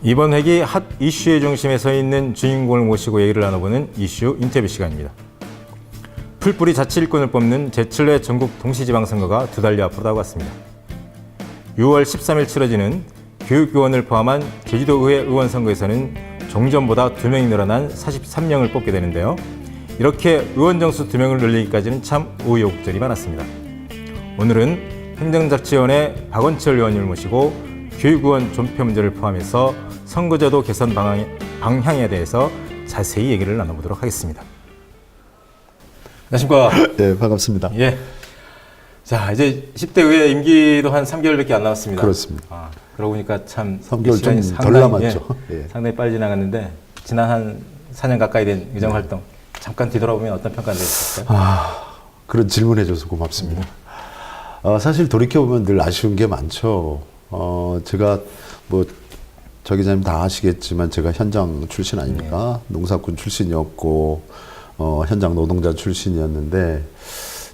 이번 회기 핫 이슈의 중심에 서 있는 주인공을 모시고 얘기를 나눠보는 이슈 인터뷰 시간입니다. 풀뿌리 자치 일꾼을 뽑는 제7회 전국 동시지방선거가 두 달여 앞으로 다가왔습니다. 6월 13일 치러지는 교육위원을 포함한 제주도의회 의원 선거에서는 종전보다 2명이 늘어난 43명을 뽑게 되는데요. 이렇게 의원 정수 2명을 늘리기까지는 참 우여곡절이 많았습니다. 오늘은 행정자치위원회 박원철 의원님을 모시고 교육의원 존폐 문제를 포함해서 선거제도 개선 방향에 대해서 자세히 얘기를 나눠보도록 하겠습니다. 안녕하십니까? 네, 반갑습니다. 예. 자, 이제 10대 의회 임기도 한 3개월밖에 안 남았습니다. 그렇습니다. 그러고 보니까 참 3개월 시간이 좀 덜 남았죠. 예, 상당히 빨리 지나갔는데 지난 한 4년 가까이 된 의정 활동 잠깐 뒤돌아보면 어떤 평가를 내주실까요? 그런 질문해줘서 고맙습니다. 사실 돌이켜보면 늘 아쉬운 게 많죠. 제가 저 기자님 다 아시겠지만 제가 현장 출신 아닙니까? 농사꾼 출신이었고 현장 노동자 출신이었는데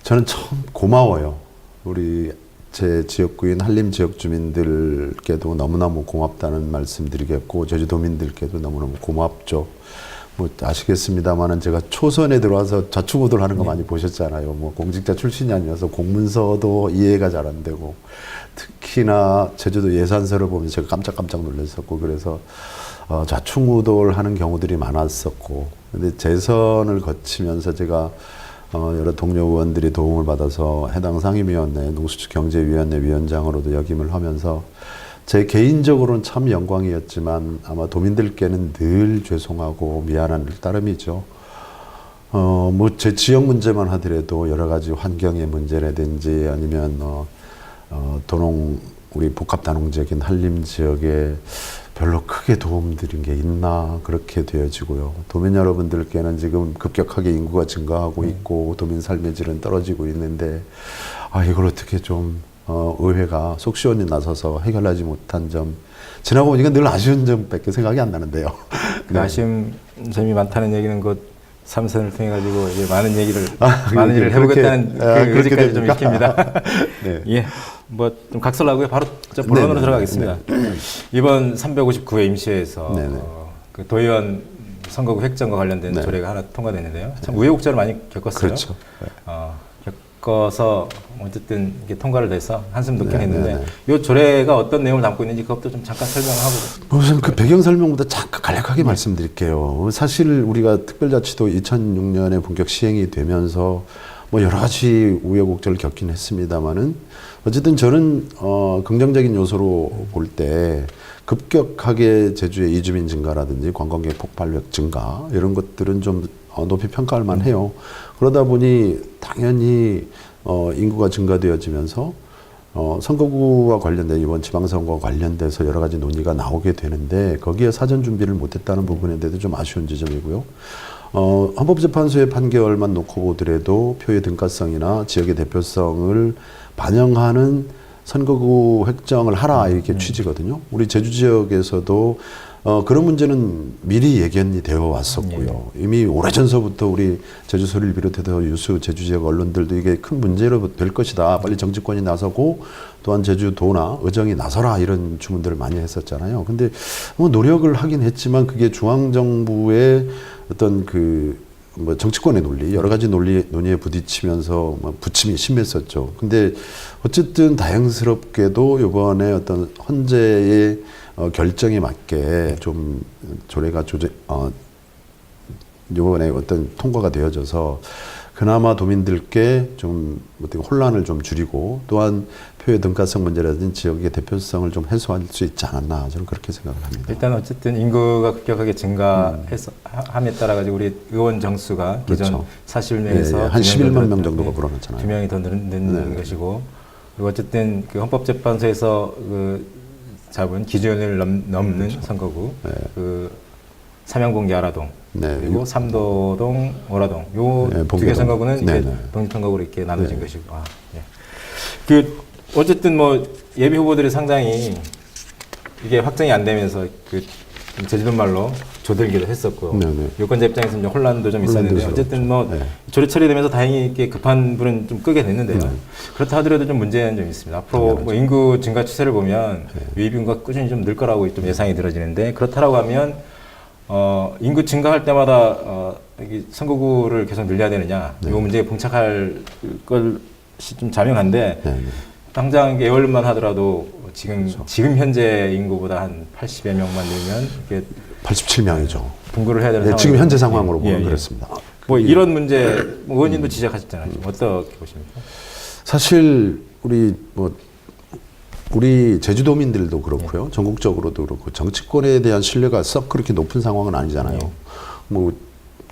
저는 참 고마워요. 우리 제 지역구인 한림 지역 주민들께도 너무너무 고맙다는 말씀드리겠고 제주도민들께도 너무너무 고맙죠. 아시겠습니다만은 제가 초선에 들어와서 좌충우돌 하는 거 많이 보셨잖아요. 공직자 출신이 아니어서 공문서도 이해가 잘 안 되고 특히나 제주도 예산서를 보면 제가 깜짝깜짝 놀랐었고 그래서 좌충우돌 하는 경우들이 많았었고 근데 재선을 거치면서 제가 여러 동료 의원들이 도움을 받아서 해당 상임위원회 농수축경제위원회 위원장으로도 역임을 하면서 제 개인적으로는 참 영광이었지만 아마 도민들께는 늘 죄송하고 미안한 따름이죠. 제 지역 문제만 하더라도 여러 가지 환경의 문제라든지 아니면 우리 복합단농 지역인 한림 지역에 별로 크게 도움드린 게 있나 그렇게 되어지고요. 도민 여러분들께는 지금 급격하게 인구가 증가하고 있고 도민 삶의 질은 떨어지고 있는데 이걸 어떻게 좀 의회가 속 시원히 나서서 해결하지 못한 점 지나고 보니까 늘 아쉬운 점밖에 생각이 안 나는데요. 그 아쉬운 점이 많다는 얘기는 곧 삼선을 통해 가지고 이제 많은 얘기를 많은 일을 해보겠다는 그 의지까지 좀 익힙니다. 네. 예, 좀 각설하고요. 바로 본론으로 들어가겠습니다. 이번 359회 임시회에서 그 도의원 선거구 획정과 관련된 조례가 하나 통과됐는데요. 참 우여곡절을 많이 겪었어요. 그렇죠. 겪어서 어쨌든 이게 통과를 돼서 한숨 놓긴 했는데 이 조례가 어떤 내용을 담고 있는지 그것도 좀 잠깐 설명하고. 우선 그 배경 설명보다 잠깐 간략하게 말씀드릴게요. 사실 우리가 특별자치도 2006년에 본격 시행이 되면서 여러 가지 우여곡절을 겪긴 했습니다만은 어쨌든 저는 긍정적인 요소로 볼 때 급격하게 제주의 이주민 증가라든지 관광객 폭발력 증가 이런 것들은 좀 높이 평가할 만해요. 그러다 보니 당연히 인구가 증가되어지면서 선거구와 관련된 이번 지방선거와 관련돼서 여러 가지 논의가 나오게 되는데 거기에 사전 준비를 못했다는 부분에 대해서 좀 아쉬운 지점이고요. 헌법재판소의 판결만 놓고 보더라도 표의 등가성이나 지역의 대표성을 반영하는 선거구 획정을 하라 이렇게 취지거든요. 우리 제주 지역에서도 그런 문제는 미리 예견이 되어 왔었고요. 이미 오래전서부터 우리 제주 소리를 비롯해서 유수 제주 지역 언론들도 이게 큰 문제로 될 것이다. 빨리 정치권이 나서고 또한 제주도나 의정이 나서라 이런 주문들을 많이 했었잖아요. 근데 노력을 하긴 했지만 그게 중앙정부의 어떤 정치권의 논리, 여러 가지 논의에 부딪히면서 부침이 심했었죠. 근데 어쨌든 다행스럽게도 이번에 어떤 헌재의 결정에 맞게 좀 조례가 이번에 어떤 통과가 되어져서 그나마 도민들께 좀 혼란을 좀 줄이고 또한 표의 등가성 문제라든지 지역의 대표성을 좀 해소할 수 있지 않았나 저는 그렇게 생각을 합니다. 일단 어쨌든 인구가 급격하게 증가함에 따라 가지고 우리 의원 정수가 기존 41명에서 한 11만 명 정도가 불어났잖아요. 2명이 더 늘는 것이고 그리고 어쨌든 그 헌법재판소에서 잡은 기준을 넘는 선거구 그 삼양봉기 아라동 그리고 삼도동 오라동 요 두 개 선거구는 이제 독립선거구로 이렇게 나눠진 것이고 어쨌든 예비 후보들이 상당히 이게 확정이 안 되면서 제주도 말로 조들기도 했었고 네네. 유권자 입장에서 좀 혼란도 좀 있었는데 혼란스럽죠. 어쨌든 뭐 네. 조례 처리되면서 다행히 이렇게 급한 불은 좀 끄게 됐는데요. 그렇다 하더라도 좀 문제는 좀 있습니다. 앞으로 뭐 인구 증가 추세를 보면 유입 인구가 꾸준히 좀 늘 거라고 좀 예상이 들어지는데 그렇다라고 하면 인구 증가할 때마다 이 선거구를 계속 늘려야 되느냐 이 문제에 봉착할 것이 좀 자명한데 네, 네. 당장 예월만 하더라도 지금 현재 인구보다 한 80여 명만 늘면 이렇게 87명이죠. 분구를 해야 되는 상황. 지금 현재 상황으로 보면 그렇습니다. 뭐 이런 문제 뭐 의원님도 지적하셨잖아요. 어떻게 보십니까? 사실 우리 제주도민들도 그렇고요. 전국적으로도 그렇고 정치권에 대한 신뢰가 썩 그렇게 높은 상황은 아니잖아요. 뭐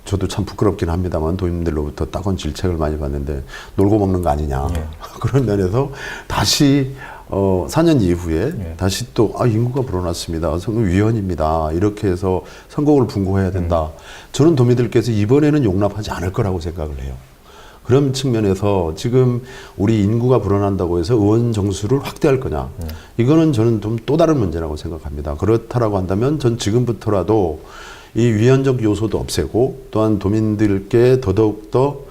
저도 참 부끄럽긴 합니다만 도민들로부터 따가운 질책을 많이 받는데 놀고 먹는 거 아니냐. 그런 면에서 다시 4년 이후에 다시 또 인구가 불어났습니다. 선거위원입니다. 이렇게 해서 선거구를 분고해야 된다. 저는 도민들께서 이번에는 용납하지 않을 거라고 생각을 해요. 그런 측면에서 지금 우리 인구가 불어난다고 해서 의원 정수를 확대할 거냐. 이거는 저는 좀 또 다른 문제라고 생각합니다. 그렇다라고 한다면 전 지금부터라도 이 위헌적 요소도 없애고 또한 도민들께 더더욱더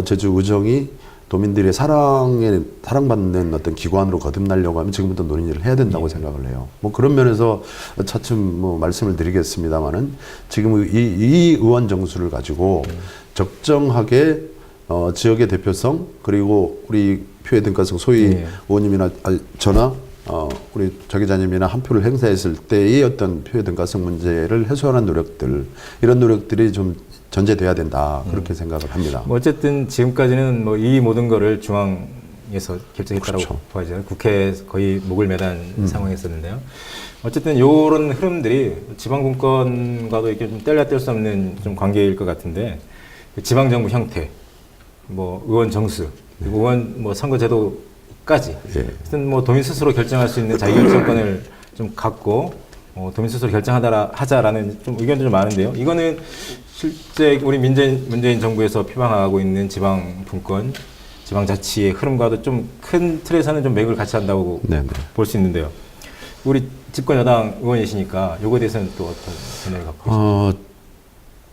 제주 의정이 도민들의 사랑받는 어떤 기관으로 거듭나려고 하면 지금부터 논의를 해야 된다고 생각을 해요. 뭐 그런 면에서 차츰 뭐 말씀을 드리겠습니다만은 지금 이 의원 정수를 가지고 적정하게 지역의 대표성 그리고 우리 표의 등가성 소위 의원님이나 저나 우리 자 기자님이나 한 표를 행사했을 때의 어떤 표의 등가성 문제를 해소하는 노력들 이런 노력들이 좀 전제돼야 된다 그렇게 생각을 합니다. 뭐 어쨌든 지금까지는 뭐 이 모든 거를 중앙에서 결정했다라고 그렇죠. 봐야죠. 국회에서 거의 목을 매단 상황이었었는데요. 어쨌든 이런 흐름들이 지방 분권과도 이렇게 좀 뗄래야 뗄 수 없는 좀 관계일 것 같은데 지방 정부 형태, 뭐 의원 정수, 그리고 의원 뭐 선거 제도까지, 하여튼 뭐 도민 스스로 결정할 수 있는 자기 결정권을 좀 갖고 도민 스스로 결정하자라는 좀 의견도 좀 많은데요. 이거는 실제 우리 문재인 정부에서 표방하고 있는 지방 분권, 지방 자치의 흐름과도 좀 큰 틀에서는 좀 맥을 같이 한다고 볼 수 있는데요. 우리 집권 여당 의원이시니까 요거에 대해서는 또 어떤 견해를 갖고 계십니까?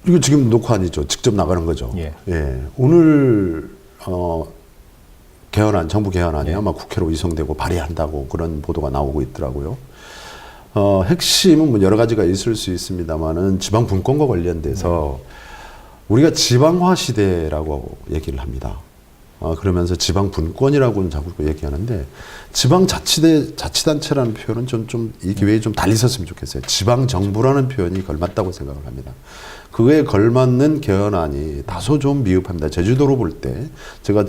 이거 지금 녹화 아니죠. 직접 나가는 거죠. 예. 오늘 개헌안, 정부 개헌안이 아마 국회로 이송되고 발의한다고 그런 보도가 나오고 있더라고요. 핵심은 뭐 여러 가지가 있을 수 있습니다만은 지방 분권과 관련돼서 우리가 지방화 시대라고 얘기를 합니다. 그러면서 지방 분권이라고는 자꾸 얘기하는데 지방 자치단체라는 표현은 좀 이 기회에 좀 달리 썼으면 좋겠어요. 지방 정부라는 표현이 걸맞다고 생각을 합니다. 그에 걸맞는 개헌안이 다소 좀 미흡합니다. 제주도로 볼 때 제가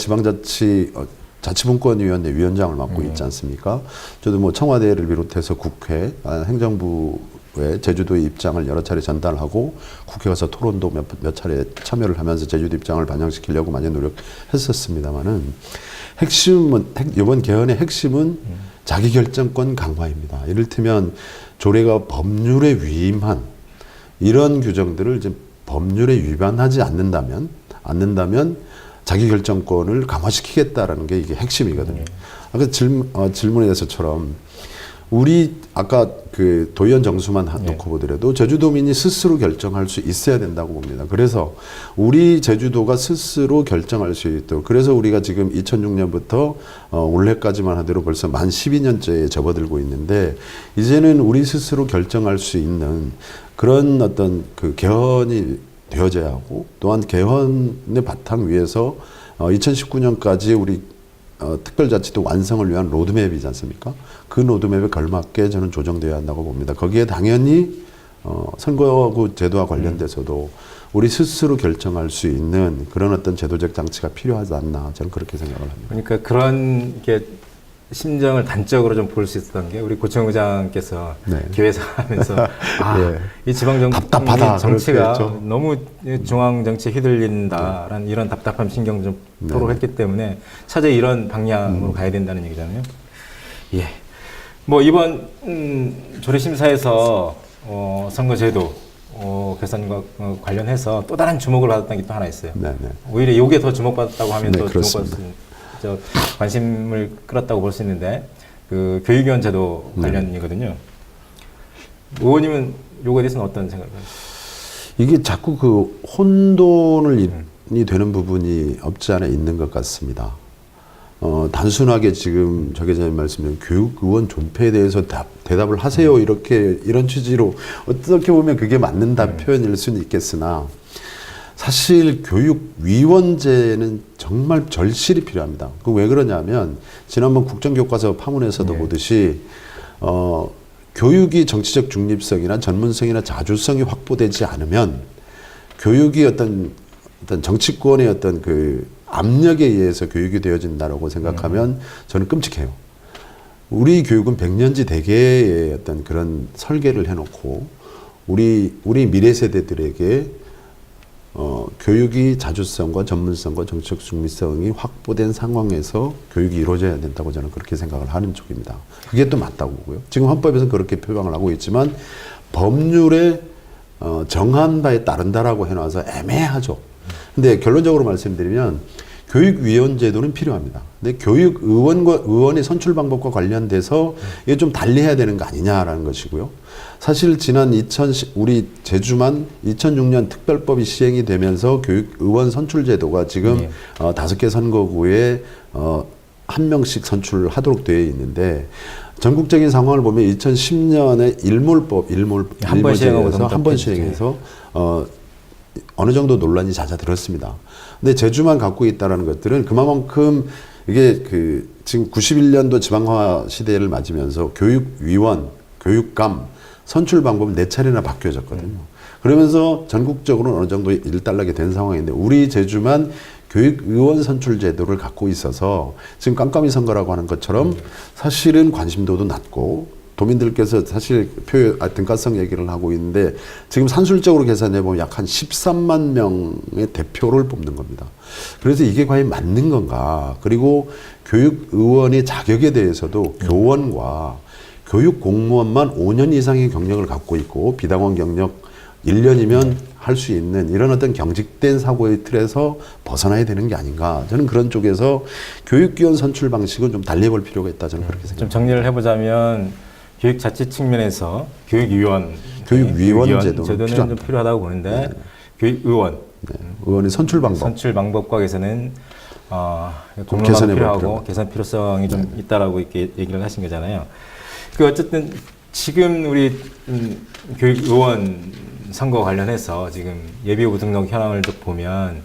자치분권위원회 위원장을 맡고 있지 않습니까? 저도 뭐 청와대를 비롯해서 국회, 행정부의 제주도의 입장을 여러 차례 전달하고 국회 가서 토론도 몇 차례 참여를 하면서 제주도 입장을 반영시키려고 많이 노력했었습니다만은 핵심은 이번 개헌의 핵심은 자기결정권 강화입니다. 이를테면 조례가 법률에 위임한 이런 규정들을 이제 법률에 위반하지 않는다면 자기결정권을 강화시키겠다라는 게 이게 핵심이거든요. 아까 질문에 대해서처럼 우리 아까 그 도의원 정수만 놓고 보더라도 제주도민이 스스로 결정할 수 있어야 된다고 봅니다. 그래서 우리 제주도가 스스로 결정할 수 있도록 그래서 우리가 지금 2006년부터 올해까지만 하더라도 벌써 만 12년째에 접어들고 있는데 이제는 우리 스스로 결정할 수 있는 그런 어떤 그 개헌이 되어져야 하고 또한 개헌의 바탕 위에서 2019년까지 우리 특별자치도 완성을 위한 로드맵이지 않습니까? 그 로드맵에 걸맞게 저는 조정되어야 한다고 봅니다. 거기에 당연히 선거구 제도와 관련돼서도 우리 스스로 결정할 수 있는 그런 어떤 제도적 장치가 필요하지 않나 저는 그렇게 생각을 합니다. 그러니까 그런 게 심정을 단적으로 좀 볼 수 있었던 게 우리 고청 의장께서 기회사 하면서 이 지방정부 정치가 너무 중앙 정치에 휘둘린다라는 이런 답답한 심경 좀 토로했기 때문에 차제히 이런 방향으로 가야 된다는 얘기잖아요. 예. 뭐 이번 조례심사에서 선거제도 개선과 관련해서 또 다른 주목을 받았던 게 또 하나 있어요. 오히려 이게 더 주목받았다고 하면 더 주목받았습니다. 관심을 끌었다고 볼 수 있는데 그 교육위원 제도 관련이거든요. 의원님은 요거에 대해서는 어떤 생각을 하세요? 이게 자꾸 그 혼돈이 되는 부분이 없지 않아 있는 것 같습니다. 단순하게 지금 저 기자님 말씀드린 교육의원 존폐에 대해서 대답을 하세요. 이런 취지로 어떻게 보면 그게 맞는다 표현일 수는 있겠으나 사실 교육위원제는 정말 절실히 필요합니다. 그 왜 그러냐면 지난번 국정교과서 파문에서도 보듯이 교육이 정치적 중립성이나 전문성이나 자주성이 확보되지 않으면 교육이 어떤 정치권의 어떤 그 압력에 의해서 교육이 되어진다라고 생각하면 저는 끔찍해요. 우리 교육은 백년지 대계의 어떤 그런 설계를 해놓고 우리 미래 세대들에게 교육이 자주성과 전문성과 정치적 중립성이 확보된 상황에서 교육이 이루어져야 된다고 저는 그렇게 생각을 하는 쪽입니다. 그게 또 맞다고 보고요. 지금 헌법에서는 그렇게 표방을 하고 있지만 법률에 정한 바에 따른다라고 해놔서 애매하죠. 근데 결론적으로 말씀드리면 교육위원 제도는 필요합니다. 근데 의원의 선출 방법과 관련돼서 이게 좀 달리해야 되는 거 아니냐라는 것이고요. 사실 지난 우리 제주만 2006년 특별법이 시행이 되면서 교육의원 선출 제도가 지금 5개 선거구에 1명씩 선출하도록 되어 있는데 전국적인 상황을 보면 2010년에 한번 시행해서 어느 정도 논란이 잦아들었습니다. 근데 제주만 갖고 있다라는 것들은 그만큼 이게 지금 91년도 지방화 시대를 맞으면서 교육위원, 교육감 선출 방법은 4차례나 바뀌어졌거든요. 그러면서 전국적으로 어느 정도 일단락이 된 상황인데 우리 제주만 교육의원 선출 제도를 갖고 있어서 지금 깜깜이 선거라고 하는 것처럼 사실은 관심도도 낮고 도민들께서 사실 등가성 얘기를 하고 있는데 지금 산술적으로 계산해 보면 약 한 13만 명의 대표를 뽑는 겁니다. 그래서 이게 과연 맞는 건가? 그리고 교육의원의 자격에 대해서도 교원과 교육 공무원만 5년 이상의 경력을 갖고 있고 비당원 경력 1년이면 할 수 있는 이런 어떤 경직된 사고의 틀에서 벗어나야 되는 게 아닌가. 저는 그런 쪽에서 교육위원 선출 방식은 좀 달리해볼 필요가 있다. 저는 그렇게 생각합니다. 좀 정리를 해보자면 교육자치 측면에서 교육위원 제도는 좀 필요하다고 보는데 교육의원 의원의 선출 방법과 개선은 공론화가 필요하고 개선 필요성이 좀 있다라고 이렇게 얘기를 하신 거잖아요. 어쨌든 지금 우리 교육의원 선거 관련해서 지금 예비후보 등록 현황을 좀 보면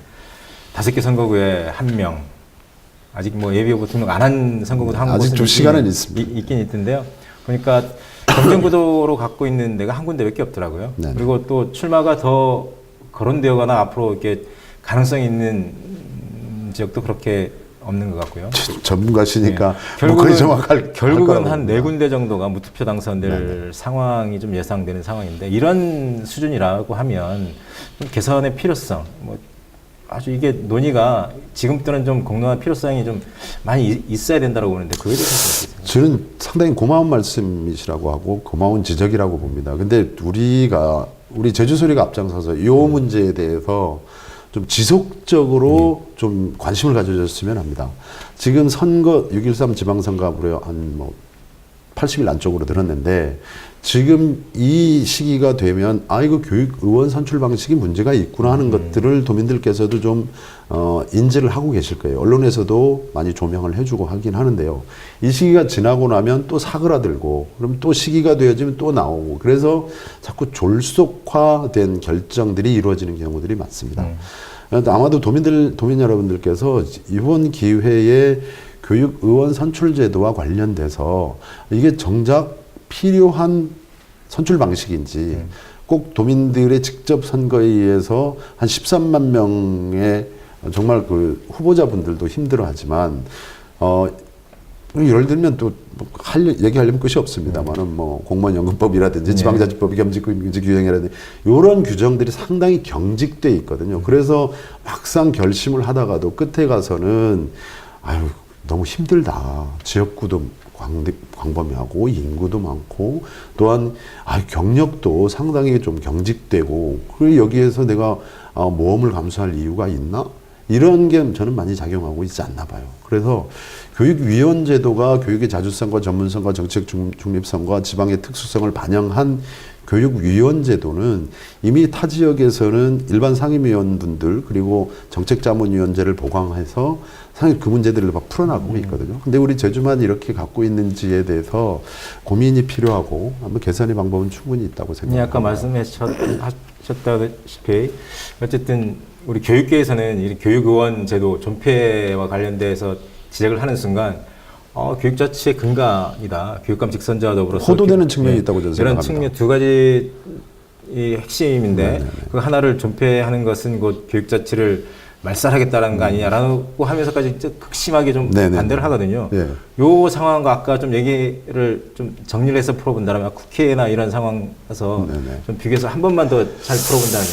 5개 선거구에 1명, 아직 뭐 예비후보 등록 안 한 선거구도 한 아직 좀 시간은 있긴 있던데요. 보니까 경쟁구도로 갖고 있는 데가 한 군데밖에 없더라고요. 네. 그리고 또 출마가 더 거론되거나 앞으로 이렇게 가능성이 있는 지역도 그렇게 없는 것 같고요. 전문가시니까 결국은 한 4군데 정도가 무투표 당선될 상황이 좀 예상되는 상황인데 이런 수준이라고 하면 좀 개선의 필요성, 아주 이게 논의가 지금부터는 좀 공론화 필요성이 좀 많이 있어야 된다고 보는데 그거에 대해서 저는 상당히 고마운 말씀이시라고 하고 고마운 지적이라고 봅니다. 근데 우리 제주소리가 앞장서서 이 문제에 대해서 좀 지속적으로 좀 관심을 가져줬으면 합니다. 지금 6.13 지방선거 앞으로 한 80일 안쪽으로 들었는데 지금 이 시기가 되면 이거 교육의원 선출 방식이 문제가 있구나 하는 것들을 도민들께서도 좀 인지를 하고 계실 거예요. 언론에서도 많이 조명을 해주고 하긴 하는데요. 이 시기가 지나고 나면 또 사그라들고 그럼 또 시기가 되어지면 또 나오고 그래서 자꾸 졸속화된 결정들이 이루어지는 경우들이 많습니다. 아마도 도민 여러분들께서 이번 기회에 교육의원 선출 제도와 관련돼서 이게 정작 필요한 선출 방식인지 꼭 도민들의 직접 선거에 의해서 한 13만 명의 정말 그 후보자분들도 힘들어하지만 예를 들면 또 얘기하려면 끝이 없습니다만은 공무원연금법이라든지 지방자치법 겸직금지 규정이라든지 이런 규정들이 상당히 경직돼 있거든요. 그래서 막상 결심을 하다가도 끝에 가서는 너무 힘들다. 지역구도 광범위하고 인구도 많고 또한 경력도 상당히 좀 경직되고 그리고 여기에서 내가 모험을 감수할 이유가 있나? 이런 게 저는 많이 작용하고 있지 않나 봐요. 그래서 교육위원 제도가 교육의 자주성과 전문성과 정책 중립성과 지방의 특수성을 반영한 교육위원 제도는 이미 타 지역에서는 일반 상임위원분들 그리고 정책자문위원제를 보강해서 상당히 그 문제들을 막 풀어나가고 있거든요. 근데 우리 제주만 이렇게 갖고 있는지에 대해서 고민이 필요하고 한번 개선의 방법은 충분히 있다고 생각합니다. 아까 말씀하셨다시피 어쨌든 우리 교육계에서는 이 교육의원 제도 존폐와 관련돼서 지적을 하는 순간 교육자치의 근간이다. 교육감 직선제와 더불어서 호도되는 측면이 있다고 저는 이런 생각합니다. 측면 두 가지 이 핵심인데 네네네. 그 하나를 존폐하는 것은 곧 교육자치를 말살하겠다라는 거 아니냐라고 하면서까지 진짜 극심하게 좀 네네네. 반대를 하거든요. 예. 요 상황과 아까 좀 얘기를 좀 정리를 해서 풀어본다면 국회나 이런 상황에서 네네. 좀 비교해서 한 번만 더 잘 풀어본다면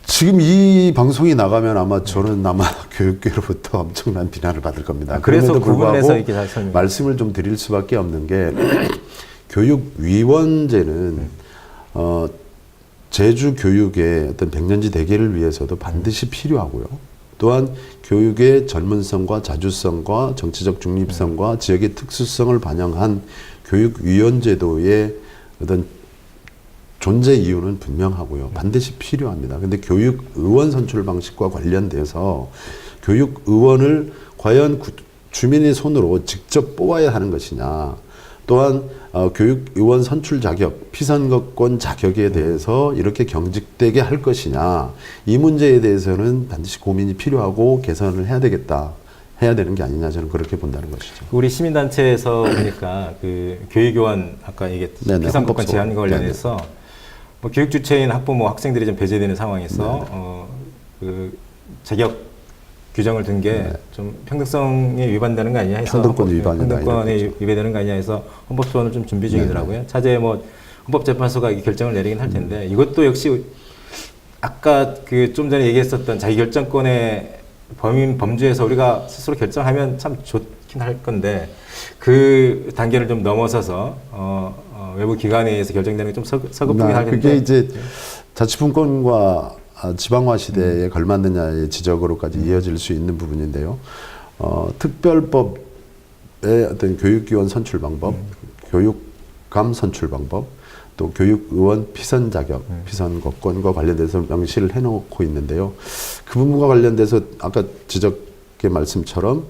지금 이 방송이 나가면 아마 저는 아마 교육계로부터 엄청난 비난을 받을 겁니다. 그래서 그럼에도 불구하고 구분해서 이렇게 잘 설명. 말씀을 좀 드릴 수밖에 없는 게 교육위원제는 제주 교육의 어떤 백년지 대계를 위해서도 반드시 필요하고요. 또한 교육의 전문성과 자주성과 정치적 중립성과 지역의 특수성을 반영한 교육위원제도의 어떤 존재 이유는 분명하고요. 반드시 필요합니다. 근데 교육의원 선출 방식과 관련돼서 교육의원을 과연 주민의 손으로 직접 뽑아야 하는 것이냐. 또한 교육의원 선출 자격, 피선거권 자격에 대해서 이렇게 경직되게 할 것이냐. 이 문제에 대해서는 반드시 고민이 필요하고 개선을 해야 되겠다. 해야 되는 게 아니냐 저는 그렇게 본다는 것이죠. 우리 시민단체에서 보니까 그 교육의원 아까 얘기했던 피선거권 제한과 관련해서 뭐 교육 주체인 학부모, 학생들이 좀 배제되는 상황에서 그 자격 규정을 든 게 좀 평등성에 위반되는 거 아니냐 해서 평등권 위반이다. 평등권에 위배되는 거 아니냐 해서 헌법소원을 좀 준비 중이더라고요. 차제에 뭐 헌법재판소가 이 결정을 내리긴 할 텐데 이것도 역시 아까 그 좀 전에 얘기했었던 자기결정권의 범주에서 우리가 스스로 결정하면 참 좋긴 할 건데 그 단계를 좀 넘어서서 외부 기관에 의해서 결정되는 게 좀 서글프긴 할 텐데 그게 이제 자치분권과 지방화 시대에 걸맞느냐의 지적으로까지 이어질 수 있는 부분인데요. 특별법의 어떤 교육위원 선출 방법, 교육감 선출 방법, 또 교육의원 피선 자격, 피선거권과 관련돼서 명시를 해놓고 있는데요. 그 부분과 관련돼서 아까 지적의 말씀처럼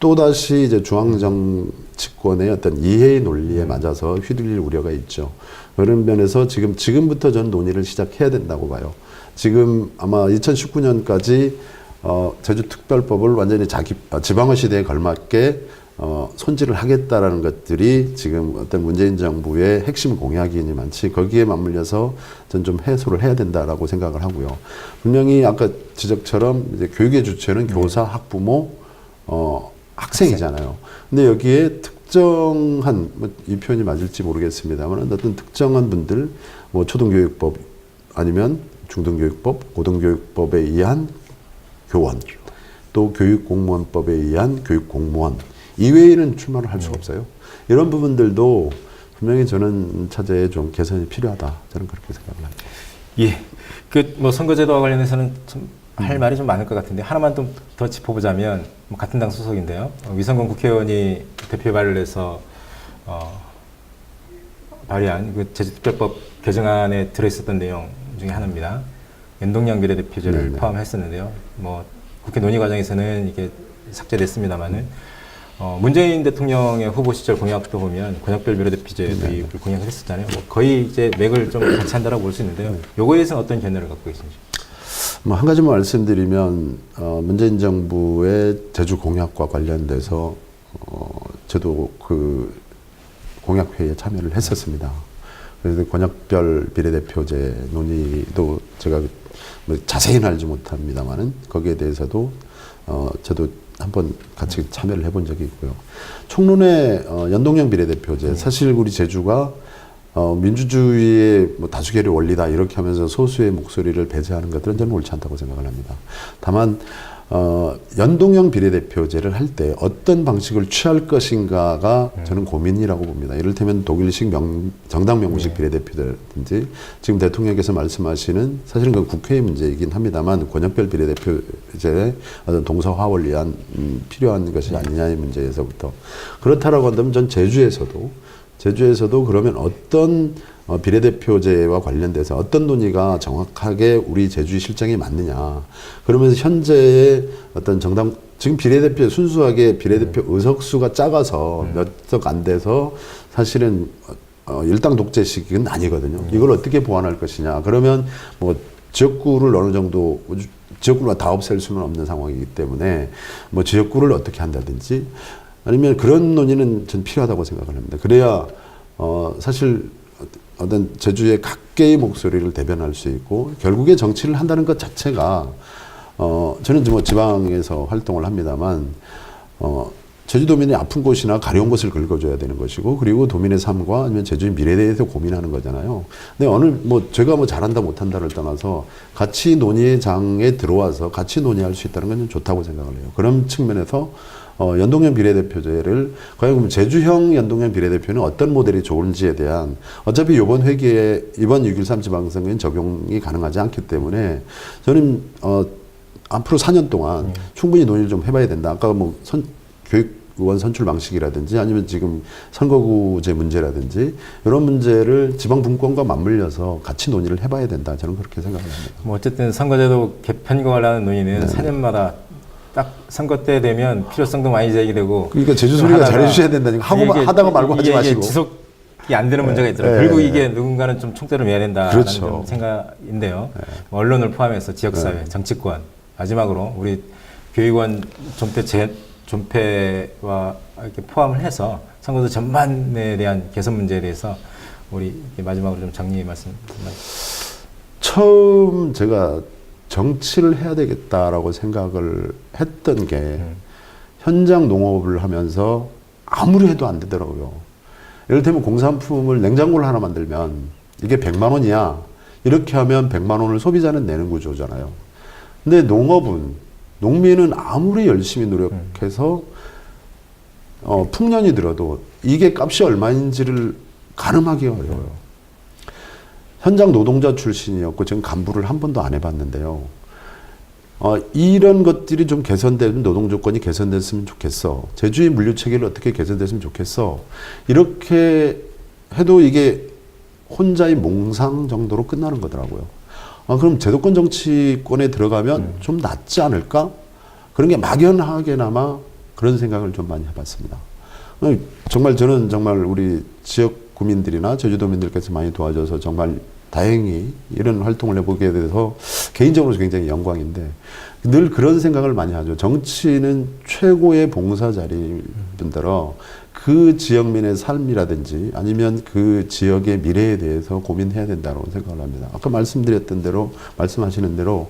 또다시 이제 중앙정치권의 어떤 이해의 논리에 맞아서 휘둘릴 우려가 있죠. 그런 면에서 지금부터 저는 논의를 시작해야 된다고 봐요. 지금 아마 2019년까지 제주특별법을 완전히 지방화 시대에 걸맞게 손질을 하겠다라는 것들이 지금 어떤 문재인 정부의 핵심 공약이니만치 거기에 맞물려서 전 좀 해소를 해야 된다라고 생각을 하고요. 분명히 아까 지적처럼 이제 교육의 주체는 교사, 학부모, 학생이잖아요. 근데 여기에 특정한 이 표현이 맞을지 모르겠습니다만 어떤 특정한 분들 뭐 초등교육법 아니면 중등교육법, 고등교육법에 의한 교원, 또 교육공무원법에 의한 교육공무원 이외에는 출마를 할 수가 없어요. 이런 부분들도 분명히 저는 차제에 좀 개선이 필요하다. 저는 그렇게 생각을 합니다. 예, 그 뭐 선거제도와 관련해서는 좀 할 말이 좀 많을 것 같은데 하나만 좀 더 짚어보자면 뭐 같은 당 소속인데요. 위성건 국회의원이 대표 발의를 해서 발의한 그 제주특별법 개정안에 들어있었던 내용 중에 하나입니다. 연동형 비례대표제를 포함했었는데요. 뭐 국회 논의 과정에서는 이게 삭제됐습니다만은 문재인 대통령의 후보 시절 공약도 보면 권역별 비례대표제 도입을 공약을 했었잖아요. 뭐 거의 이제 맥을 좀 같이 한다라고 볼 수 있는데요. 요거에 대해서는 어떤 견해를 갖고 계신지? 뭐 한 가지만 말씀드리면 문재인 정부의 제주 공약과 관련돼서 저도 그 공약회의에 참여를 했었습니다. 그래서 권역별 비례대표제 논의도 제가 뭐 자세히는 알지 못합니다만은 거기에 대해서도 저도 한번 같이 참여를 해본 적이 있고요. 총론의 연동형 비례대표제 사실 우리 제주가 민주주의의 뭐 다수결의 원리다 이렇게 하면서 소수의 목소리를 배제하는 것들은 저는 옳지 않다고 생각을 합니다. 다만 연동형 비례대표제를 할 때 어떤 방식을 취할 것인가가 저는 고민이라고 봅니다. 이를테면 독일식 정당 명부식 비례대표제라든지 지금 대통령께서 말씀하시는 사실은 그 국회의 문제이긴 합니다만 권역별 비례대표제의 어떤 동서화를 위한 필요한 것이 아니냐의 문제에서부터 그렇다라고 한다면 전 제주에서도 그러면 어떤 비례대표제와 관련돼서 어떤 논의가 정확하게 우리 제주의 실정에 맞느냐. 그러면서 현재의 어떤 정당 지금 비례대표 순수하게 비례대표 의석수가 작아서 몇 석 안 돼서 사실은 일당 독재식은 아니거든요. 이걸 어떻게 보완할 것이냐. 그러면 뭐 지역구를 어느 정도 지역구를 다 없앨 수는 없는 상황이기 때문에 뭐 지역구를 어떻게 한다든지 아니면 그런 논의는 전 필요하다고 생각을 합니다. 그래야 사실 어떤 제주의 각계의 목소리를 대변할 수 있고 결국에 정치를 한다는 것 자체가 저는 뭐 지방에서 활동을 합니다만 제주도민이 아픈 곳이나 가려운 곳을 긁어줘야 되는 것이고 그리고 도민의 삶과 아니면 제주의 미래에 대해서 고민하는 거잖아요. 근데 어느 뭐 제가 뭐 잘한다 못한다를 떠나서 같이 논의의 장에 들어와서 같이 논의할 수 있다는 건 좋다고 생각을 해요. 그런 측면에서 연동형 비례대표제를 과연 그럼 제주형 연동형 비례대표는 어떤 모델이 좋은지에 대한 어차피 이번 회기에 이번 6.13 지방선거엔 적용이 가능하지 않기 때문에 저는 앞으로 4년 동안 충분히 논의를 좀 해봐야 된다. 아까 뭐 교육의원 선출 방식이라든지 아니면 지금 선거구제 문제라든지 이런 문제를 지방 분권과 맞물려서 같이 논의를 해봐야 된다. 저는 그렇게 생각을 합니다. 뭐 어쨌든 선거제도 개편과 관련한 논의는 4년마다 딱 선거 때 되면 필요성도 많이 제기되고 그러니까 제주 소리가 잘해주셔야 된다니까 하다가 말고 하지 마시고 지속이 안 되는 문제가 있더라고요. 결국 이게 누군가는 좀 총대를 매야 된다는 그렇죠. 생각인데요. 언론을 포함해서 지역사회, 정치권 마지막으로 우리 교육원 존폐와 이렇게 포함을 해서 선거도 전반에 대한 개선 문제에 대해서 우리 마지막으로 좀 정리 말씀. 처음 제가 정치를 해야 되겠다라고 생각을 했던 게 현장 농업을 하면서 아무리 해도 안 되더라고요. 이를테면 공산품을 냉장고를 하나 만들면 이게 100만 원이야. 이렇게 하면 100만 원을 소비자는 내는 구조잖아요. 근데 농민은 아무리 열심히 노력해서 풍년이 들어도 이게 값이 얼마인지를 가늠하기 어려워요. 현장 노동자 출신이었고 지금 간부를 한 번도 안 해봤는데요. 이런 것들이 좀 개선되면 노동 조건이 개선됐으면 좋겠어. 제주의 물류 체계를 어떻게 개선됐으면 좋겠어. 이렇게 해도 이게 혼자의 몽상 정도로 끝나는 거더라고요. 그럼 제도권 정치권에 들어가면 좀 낫지 않을까? 그런 게 막연하게나마 그런 생각을 좀 많이 해봤습니다. 정말 저는 정말 우리 지역 구민들이나 제주도민들께서 많이 도와줘서 정말 다행히 이런 활동을 해보게 돼서 개인적으로 굉장히 영광인데 늘 그런 생각을 많이 하죠. 정치는 최고의 봉사자리일 뿐더러 그 지역민의 삶이라든지 아니면 그 지역의 미래에 대해서 고민해야 된다고 생각을 합니다. 아까 말씀드렸던 대로 말씀하시는 대로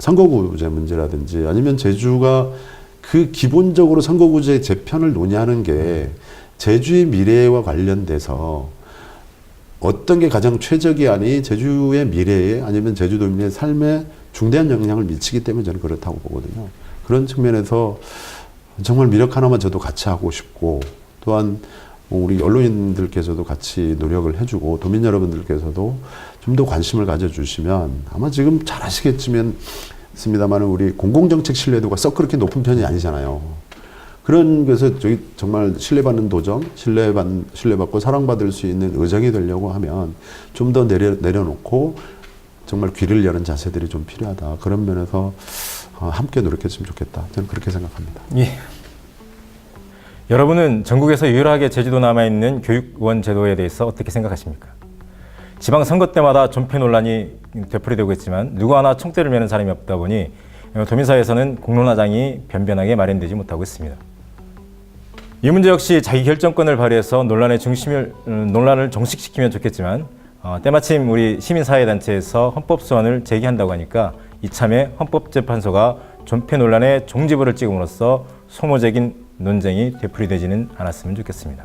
선거구제 문제라든지 아니면 제주가 그 기본적으로 선거구제 재편을 논의하는 게 제주의 미래와 관련돼서 어떤 게 가장 최적이 제주의 미래에 아니면 제주도민의 삶에 중대한 영향을 미치기 때문에 저는 그렇다고 보거든요. 그런 측면에서 정말 미력 하나만 저도 같이 하고 싶고 또한 우리 언론인들께서도 같이 노력을 해주고 도민 여러분들께서도 좀 더 관심을 가져주시면 아마 지금 잘 아시겠지만 우리 공공정책 신뢰도가 썩 그렇게 높은 편이 아니잖아요. 그런 것에서 저희 정말 신뢰받는 도정, 신뢰받고 사랑받을 수 있는 의정이 되려고 하면 좀 더 내려놓고 정말 귀를 여는 자세들이 좀 필요하다. 그런 면에서 함께 노력했으면 좋겠다. 저는 그렇게 생각합니다. 예. 여러분은 전국에서 유일하게 제주도 남아있는 교육원 제도에 대해서 어떻게 생각하십니까? 지방선거 때마다 존폐 논란이 되풀이되고 있지만 누구 하나 총대를 매는 사람이 없다 보니 도민사회에서는 공론화장이 변변하게 마련되지 못하고 있습니다. 이 문제 역시 자기결정권을 발휘해서 논란을 종식시키면 좋겠지만 때마침 우리 시민사회단체에서 헌법소원을 제기한다고 하니까 이참에 헌법재판소가 존폐 논란의 종지부를 찍음으로써 소모적인 논쟁이 되풀이되지는 않았으면 좋겠습니다.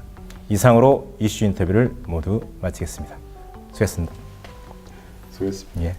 이상으로 이슈 인터뷰를 모두 마치겠습니다. 수고했습니다. 수고했습니다. 예.